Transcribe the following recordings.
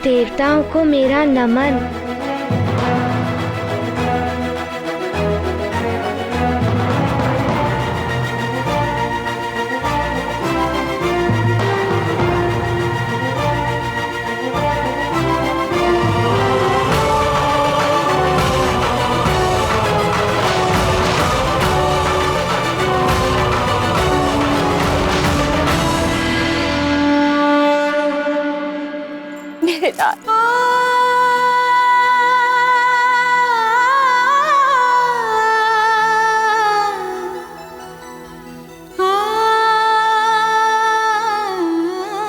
देवताओं को मेरा नमन। मेरे लाल,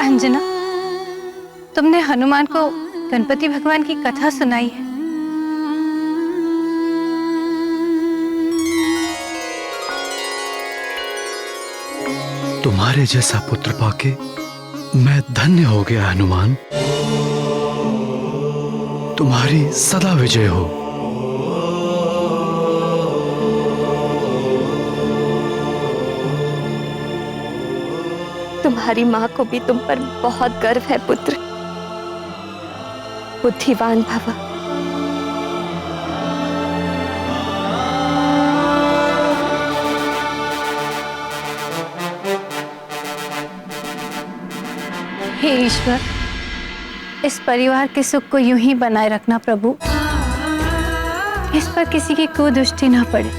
अंजना, तुमने हनुमान को गणपति भगवान की कथा सुनाई है। तुम्हारे जैसा पुत्र पाके मैं धन्य हो गया हनुमान। तुम्हारी सदा विजय हो। तुम्हारी माँ को भी तुम पर बहुत गर्व है पुत्र। बुद्धिवान भव। हे ईश्वर, इस परिवार के सुख को यूं ही बनाए रखना प्रभु। इस पर किसी की कुदृष्टि न पड़े।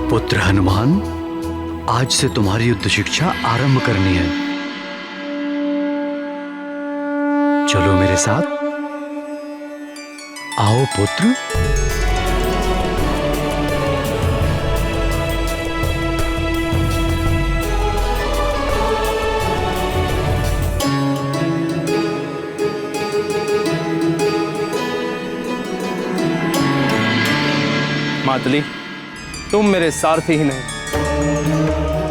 पुत्र हनुमान, आज से तुम्हारी युद्ध शिक्षा आरंभ करनी है। चलो मेरे साथ। आओ पुत्र। मातली, तुम मेरे सारथी ही नहीं,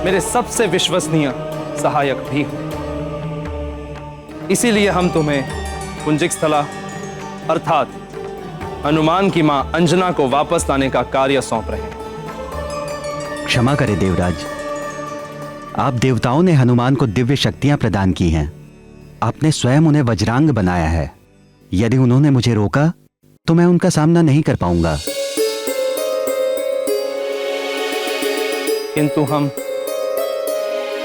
मेरे सबसे विश्वसनीय सहायक भी हो। इसीलिए हम तुम्हें पुंजिक स्थला अर्थात हनुमान की मां अंजना को वापस लाने का कार्य सौंप रहे हैं। क्षमा करें देवराज, आप देवताओं ने हनुमान को दिव्य शक्तियां प्रदान की हैं। आपने स्वयं उन्हें वज्रांग बनाया है। यदि उन्होंने मुझे रोका तो मैं उनका सामना नहीं कर पाऊंगा। किंतु हम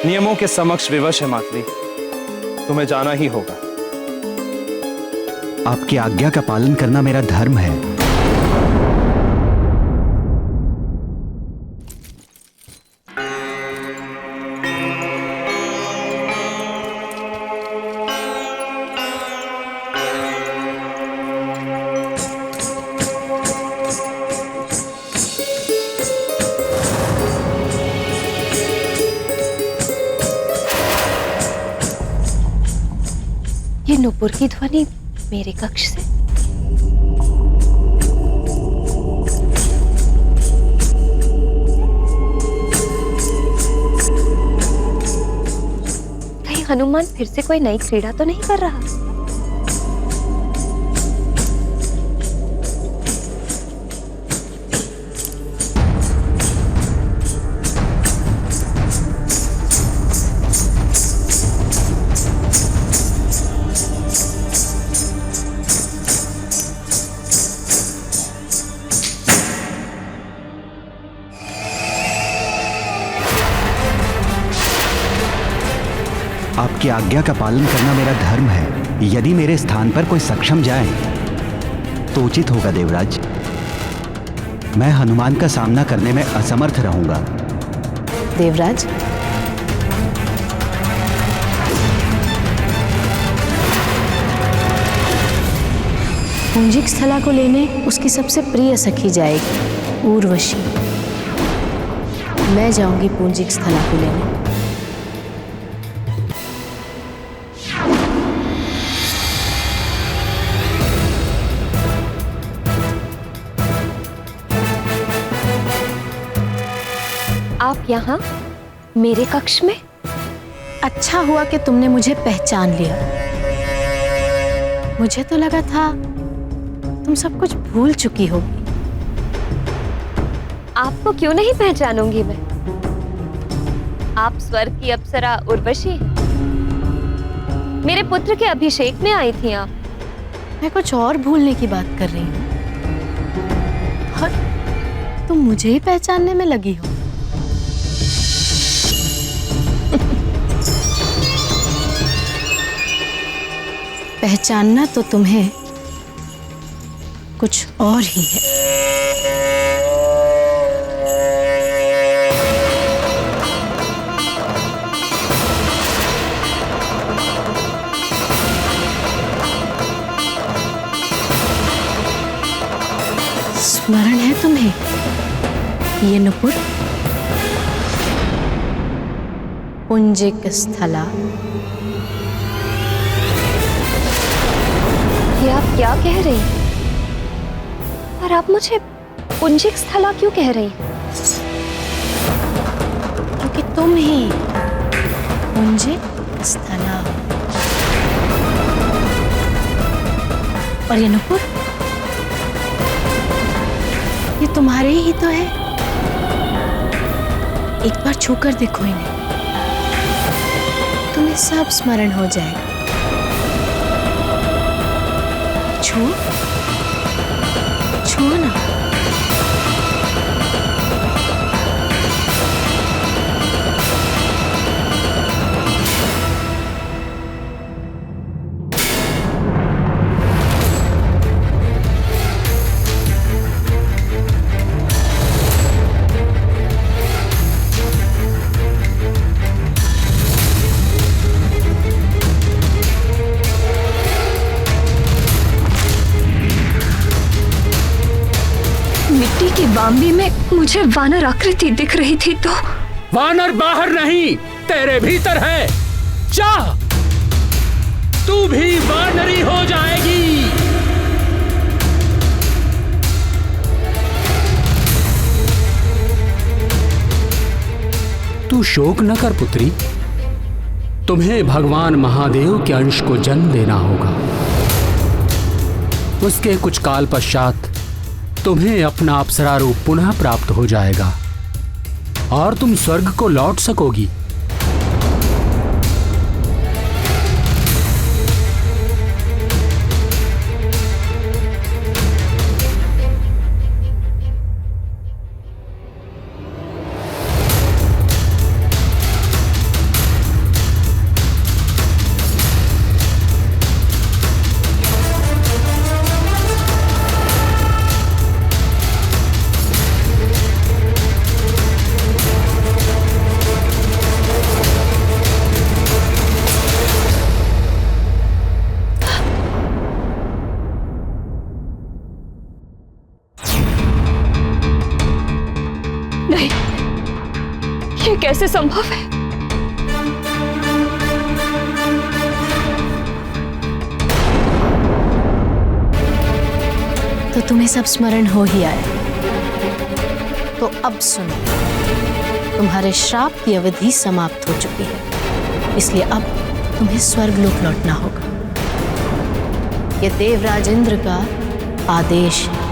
नियमों के समक्ष विवश है मातली, तुम्हें जाना ही होगा। आपकी आज्ञा का पालन करना मेरा धर्म है। ये नुपुर की ध्वनि मेरे कक्ष से। कहीं हनुमान फिर से कोई नई क्रीड़ा तो नहीं कर रहा? आपकी आज्ञा का पालन करना मेरा धर्म है। यदि मेरे स्थान पर कोई सक्षम जाए तो उचित होगा देवराज। मैं हनुमान का सामना करने में असमर्थ रहूंगा। देवराज, पुंजिक स्थला को लेने उसकी सबसे प्रिय सखी जाएगी, उर्वशी। मैं जाऊंगी पुंजिक स्थला को लेने। आप यहाँ मेरे कक्ष में? अच्छा हुआ कि तुमने मुझे पहचान लिया। मुझे तो लगा था तुम सब कुछ भूल चुकी होगी। आपको क्यों नहीं पहचानूंगी मैं? आप स्वर्ग की अप्सरा उर्वशी हैं। मेरे पुत्र के अभिषेक में आई थी आप। मैं कुछ और भूलने की बात कर रही हूँ और तुम मुझे ही पहचानने में लगी हो। पहचानना तो तुम्हें कुछ और ही है। स्मरण है तुम्हें ये नुपुर? पुंजिक स्थला। ये आप क्या कह रही हैं? और आप मुझे पुंजिक स्थला क्यों कह रही हैं? क्योंकि तुम ही पुंजिक स्थला। और ये नुपुर, ये तुम्हारे ही तो है। एक बार छूकर देखो इन्हें, तुम्हें सब स्मरण हो जाएगा। छू छू ना। मिट्टी की बाम्बी में मुझे वानर आकृति दिख रही थी तो वानर बाहर नहीं, तेरे भीतर है। चाह तू भी वानरी हो जाएगी। तू शोक न कर पुत्री, तुम्हें भगवान महादेव के अंश को जन्म देना होगा। उसके कुछ काल पश्चात तुम्हें अपना अप्सरा रूप पुनः प्राप्त हो जाएगा और तुम स्वर्ग को लौट सकोगी। नहीं, ये कैसे संभव है? तो तुम्हें सब स्मरण हो ही आया। तो अब सुनो, तुम्हारे श्राप की अवधि समाप्त हो चुकी है, इसलिए अब तुम्हें स्वर्गलोक लौटना होगा। यह देवराज इंद्र का आदेश है।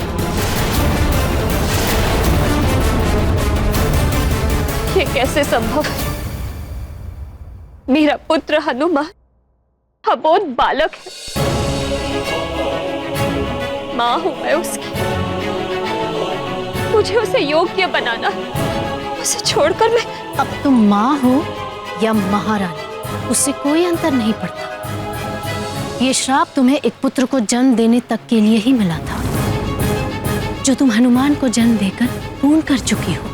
ये कैसे संभव है? मेरा पुत्र हनुमान अबोध बालक है। मां हूं मैं उसकी। मुझे उसे योग्य बनाना, उसे छोड़कर मैं। अब तुम मां हो या महारानी, उससे कोई अंतर नहीं पड़ता। ये श्राप तुम्हें एक पुत्र को जन्म देने तक के लिए ही मिला था, जो तुम हनुमान को जन्म देकर पूर्ण कर चुकी हो।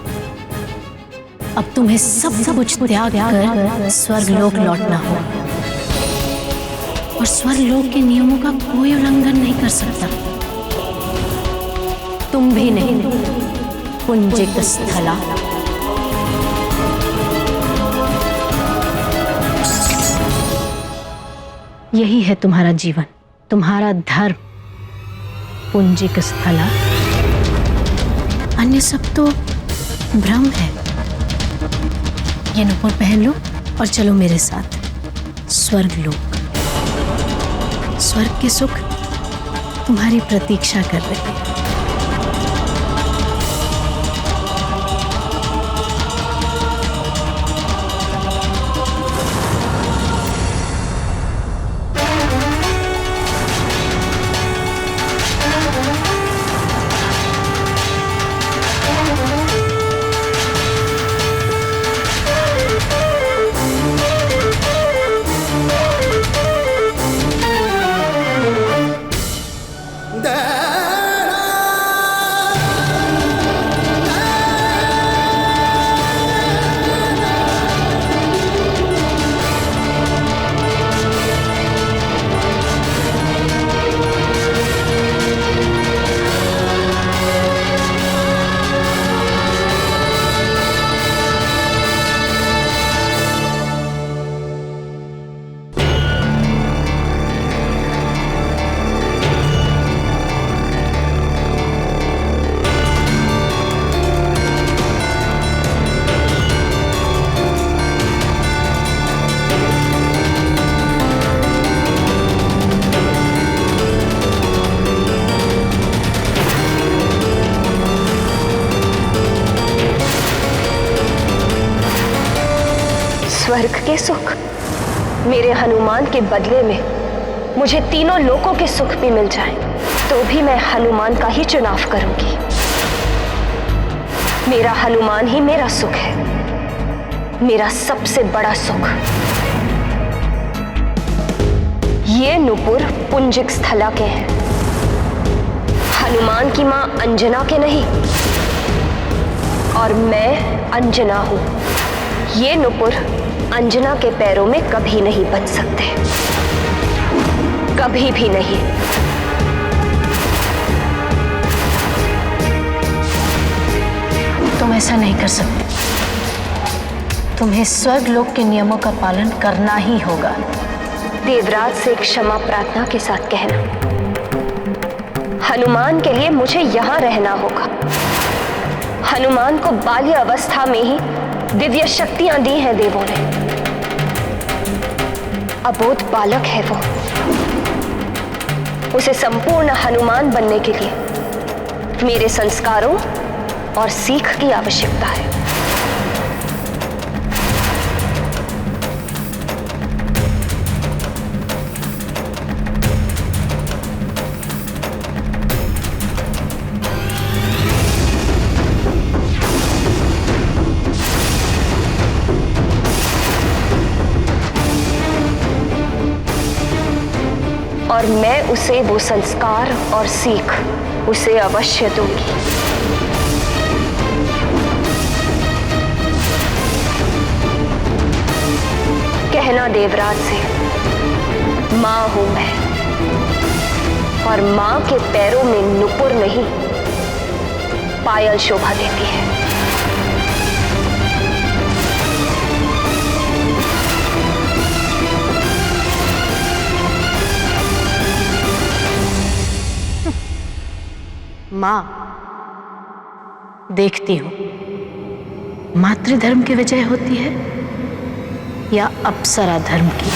अब तुम्हें सब कुछ त्याग कर स्वर्गलोक लौटना होगा, और स्वर्गलोक के नियमों का कोई उल्लंघन नहीं कर सकता। तुम भी नहीं, पुंजिक स्थला। यही है तुम्हारा जीवन, तुम्हारा धर्म, पुंजिक स्थला। अन्य सब तो भ्रम है। ये नुपुर पहन लो और चलो मेरे साथ स्वर्गलोक। स्वर्ग के सुख तुम्हारी प्रतीक्षा कर रहे हैं। स्वर्ग के सुख, मेरे हनुमान के बदले में मुझे तीनों लोकों के सुख भी मिल जाएं, तो भी मैं हनुमान का ही चुनाव करूंगी। मेरा हनुमान ही मेरा सुख है, मेरा सबसे बड़ा सुख। ये नुपुर पुंजिक स्थला के हैं, हनुमान की मां अंजना के नहीं, और मैं अंजना हूं। ये नुपुर अंजना के पैरों में कभी नहीं बन सकते, कभी भी नहीं। तुम ऐसा नहीं कर सकते। तुम्हें स्वर्ग लोक के नियमों का पालन करना ही होगा। देवराज से क्षमा प्रार्थना के साथ कहना, हनुमान के लिए मुझे यहां रहना होगा। हनुमान को बाल्य अवस्था में ही दिव्य शक्तियां दी हैं देवों ने। अबोध बालक है वो, उसे संपूर्ण हनुमान बनने के लिए मेरे संस्कारों और सीख की आवश्यकता है। और मैं उसे वो संस्कार और सीख उसे अवश्य दूंगी। कहना देवराज से, मां हूं मैं, और मां के पैरों में नुपुर नहीं पायल शोभा देती है। मां, देखती हूं मातृधर्म की विजय होती है या अप्सरा धर्म की।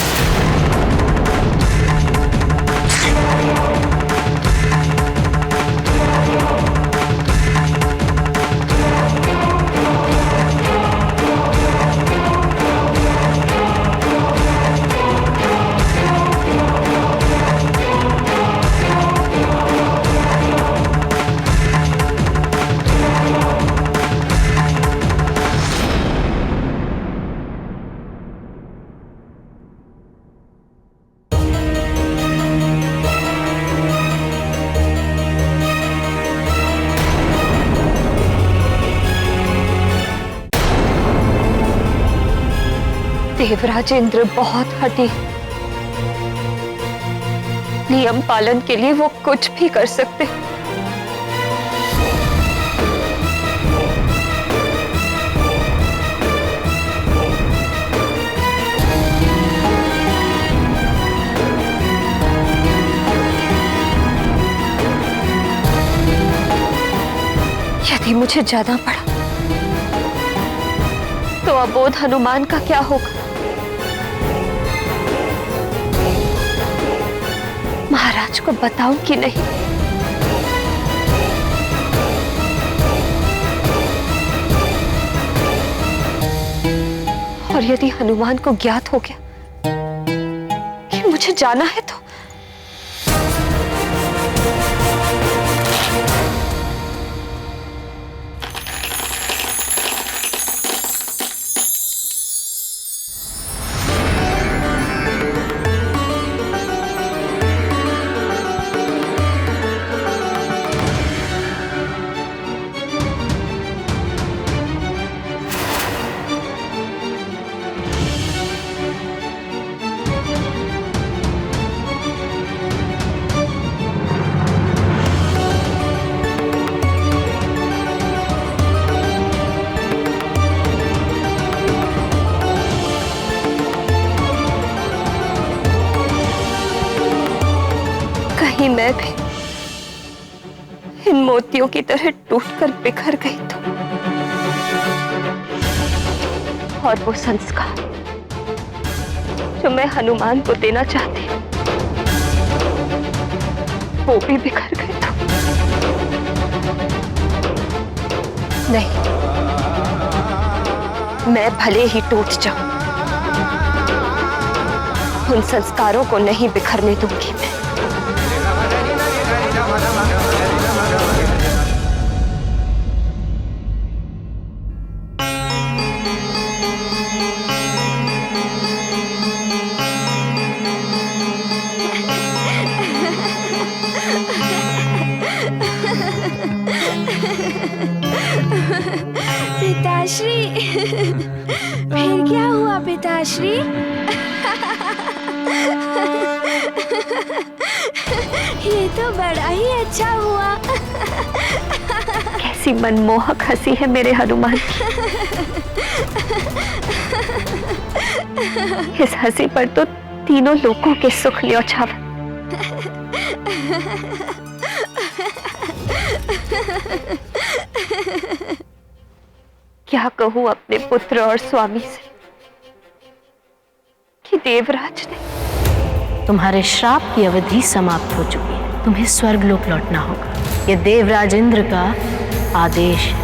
देवराज इंद्र बहुत हठी, नियम पालन के लिए वो कुछ भी कर सकते। यदि मुझे जाना पड़ा तो अबोध हनुमान का क्या होगा? महाराज को बताऊं कि नहीं? और यदि हनुमान को ज्ञात हो गया कि मुझे जाना है तो कहीं मैं भी इन मोतियों की तरह टूटकर बिखर गई तो, और वो संस्कार जो मैं हनुमान को देना चाहती वो भी बिखर गए तो। नहीं, मैं भले ही टूट जाऊं उन संस्कारों को नहीं बिखरने दूंगी मैं। पिताश्री, फिर क्या हुआ पिताश्री? ये तो बड़ा ही अच्छा हुआ। कैसी मनमोहक हंसी है मेरे हनुमान की। इस हंसी पर तो तीनों लोगों के सुख न्योछावर। क्या कहूं अपने पुत्र और स्वामी से कि देवराज ने। तुम्हारे श्राप की अवधि समाप्त हो चुकी है। तुम्हें स्वर्गलोक लौटना होगा। ये देवराज इंद्र का आदेश है।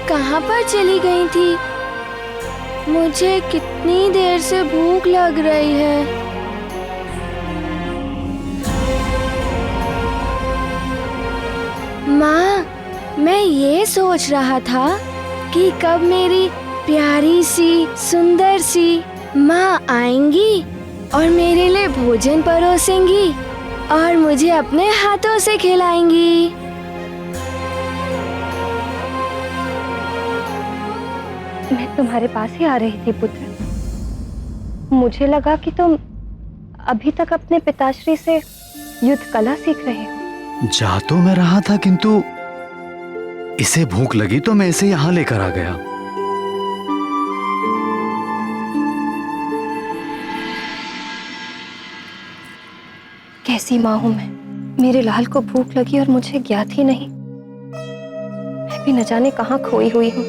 कहाँ पर चली गई थी? मुझे कितनी देर से भूख लग रही है। माँ, मैं ये सोच रहा था कि कब मेरी प्यारी सी सुंदर सी माँ आएंगी और मेरे लिए भोजन परोसेंगी और मुझे अपने हाथों से खिलाएंगी। मैं तुम्हारे पास ही आ रही थी पुत्र। मुझे लगा कि तुम अभी तक अपने पिताश्री से युद्ध कला सीख रहे हो। जा तो मैं रहा था, किंतु इसे भूख लगी तो मैं इसे यहाँ लेकर आ गया। कैसी माँ हूं मैं। मेरे लाल को भूख लगी और मुझे ज्ञात ही नहीं। मैं भी न जाने कहाँ खोई हुई हूँ।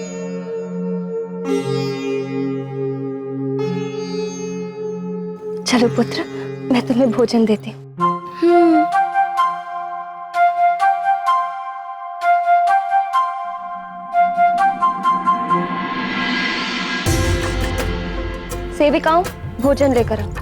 चलो पुत्र, मैं तुम्हें भोजन देती हूँ। सेविकाओं, भोजन लेकर आओ।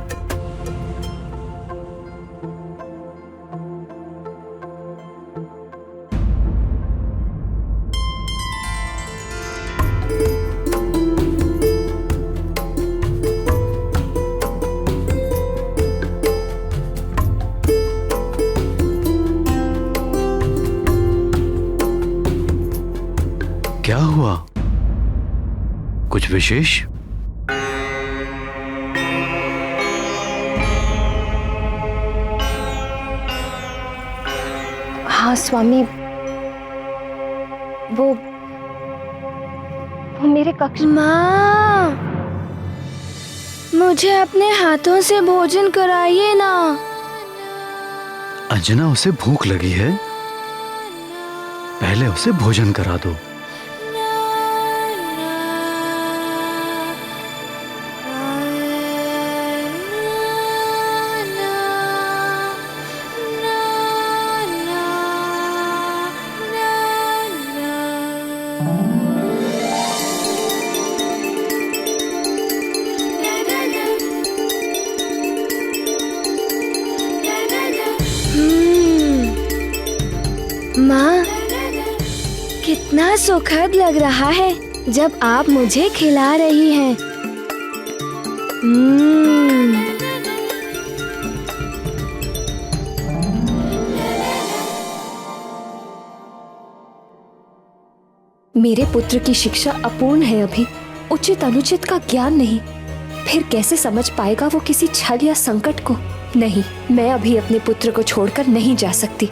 क्या हुआ? कुछ विशेष? हाँ स्वामी, वो मेरे कक्ष। माँ, मुझे अपने हाथों से भोजन कराइए ना। अंजना, उसे भूख लगी है, पहले उसे भोजन करा दो। माँ, कितना सुखद लग रहा है जब आप मुझे खिला रही हैं। मेरे पुत्र की शिक्षा अपूर्ण है अभी, उचित अनुचित का ज्ञान नहीं। फिर कैसे समझ पाएगा वो किसी छल या संकट को? नहीं, मैं अभी अपने पुत्र को छोड़कर नहीं जा सकती।